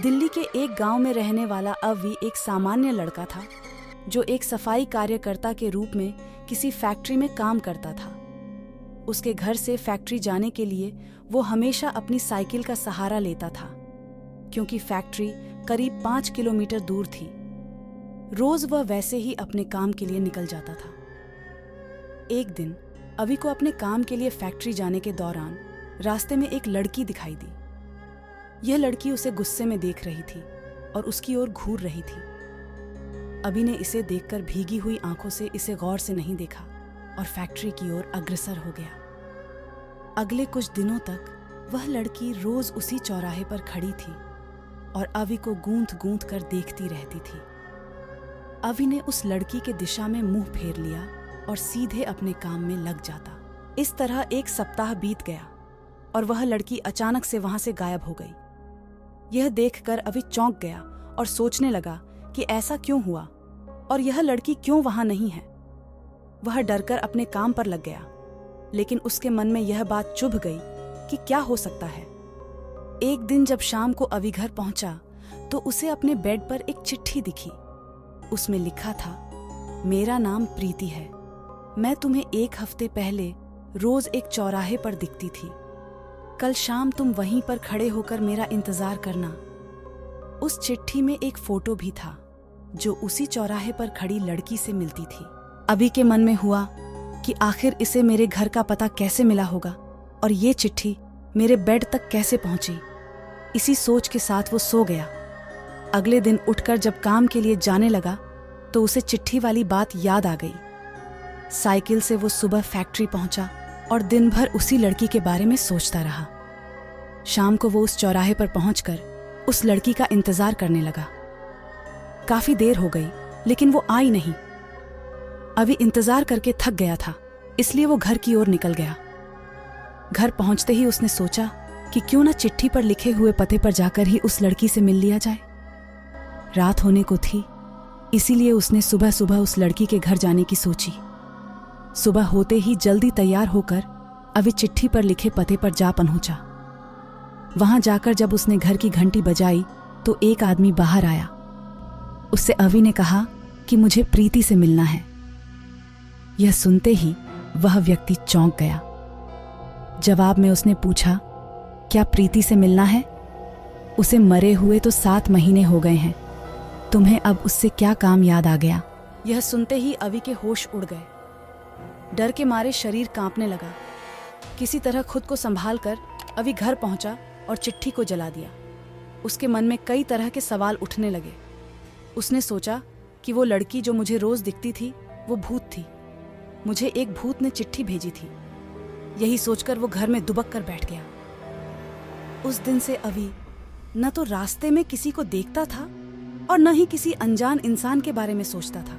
दिल्ली के एक गांव में रहने वाला अवी एक सामान्य लड़का था जो एक सफाई कार्यकर्ता के रूप में किसी फैक्ट्री में काम करता था। उसके घर से फैक्ट्री जाने के लिए वो हमेशा अपनी साइकिल का सहारा लेता था, क्योंकि फैक्ट्री करीब 5 किलोमीटर दूर थी। रोज वह वैसे ही अपने काम के लिए निकल जाता था। एक दिन अवी को अपने काम के लिए फैक्ट्री जाने के दौरान रास्ते में एक लड़की दिखाई दी। यह लड़की उसे गुस्से में देख रही थी और उसकी ओर घूर रही थी। अभी ने इसे देखकर भीगी हुई आंखों से इसे गौर से नहीं देखा और फैक्ट्री की ओर अग्रसर हो गया। अगले कुछ दिनों तक वह लड़की रोज उसी चौराहे पर खड़ी थी और अवी को गूंथ गूंथ कर देखती रहती थी। अवी ने उस लड़की के दिशा में मुंह फेर लिया और सीधे अपने काम में लग जाता। इस तरह एक सप्ताह बीत गया और वह लड़की अचानक से वहां से गायब हो गई। यह देखकर अवी चौंक गया और सोचने लगा कि ऐसा क्यों हुआ और यह लड़की क्यों वहां नहीं है। वह डरकर अपने काम पर लग गया, लेकिन उसके मन में यह बात चुभ गई कि क्या हो सकता है। एक दिन जब शाम को अवी घर पहुंचा तो उसे अपने बेड पर एक चिट्ठी दिखी। उसमें लिखा था, मेरा नाम प्रीति है। मैं तुम्हें 1 हफ्ते पहले रोज एक चौराहे पर दिखती थी। कल शाम तुम वहीं पर खड़े होकर मेरा इंतजार करना। उस चिट्ठी में एक फोटो भी था जो उसी चौराहे पर खड़ी लड़की से मिलती थी। अभी के मन में हुआ कि आखिर इसे मेरे घर का पता कैसे मिला होगा और ये चिट्ठी मेरे बेड तक कैसे पहुंची। इसी सोच के साथ वो सो गया। अगले दिन उठकर जब काम के लिए जाने लगा तो उसे चिट्ठी वाली बात याद आ गई। साइकिल से वो सुबह फैक्ट्री पहुंचा और दिन भर उसी लड़की के बारे में सोचता रहा। शाम को वो उस चौराहे पर पहुंचकर उस लड़की का इंतजार करने लगा। काफी देर हो गई लेकिन वो आई नहीं। अभी इंतजार करके थक गया था, इसलिए वो घर की ओर निकल गया। घर पहुंचते ही उसने सोचा कि क्यों ना चिट्ठी पर लिखे हुए पते पर जाकर ही उस लड़की से मिल लिया जाए। रात होने को थी, इसीलिए उसने सुबह सुबह उस लड़की के घर जाने की सोची। सुबह होते ही जल्दी तैयार होकर अभी चिट्ठी पर लिखे पते पर जा पहुंचा। वहां जाकर जब उसने घर की घंटी बजाई तो एक आदमी बाहर आया। उससे अवी ने कहा कि मुझे प्रीति से मिलना है। यह सुनते ही वह व्यक्ति चौंक गया। जवाब में उसने पूछा, क्या प्रीति से मिलना है? उसे मरे हुए तो 7 महीने हो गए हैं। तुम्हें अब उससे क्या काम याद आ गया? यह सुनते ही अवी के होश उड़ गए। डर के मारे शरीर कांपने लगा। किसी तरह खुद को संभाल कर अवी घर पहुंचा और चिट्ठी को जला दिया। उसके मन में कई तरह के सवाल उठने लगे। उसने सोचा कि वो लड़की जो मुझे रोज दिखती थी वो भूत थी। मुझे एक भूत ने चिट्ठी भेजी थी। यही सोचकर वो घर में दुबक कर बैठ गया। उस दिन से अवी न तो रास्ते में किसी को देखता था और न ही किसी अनजान इंसान के बारे में सोचता था।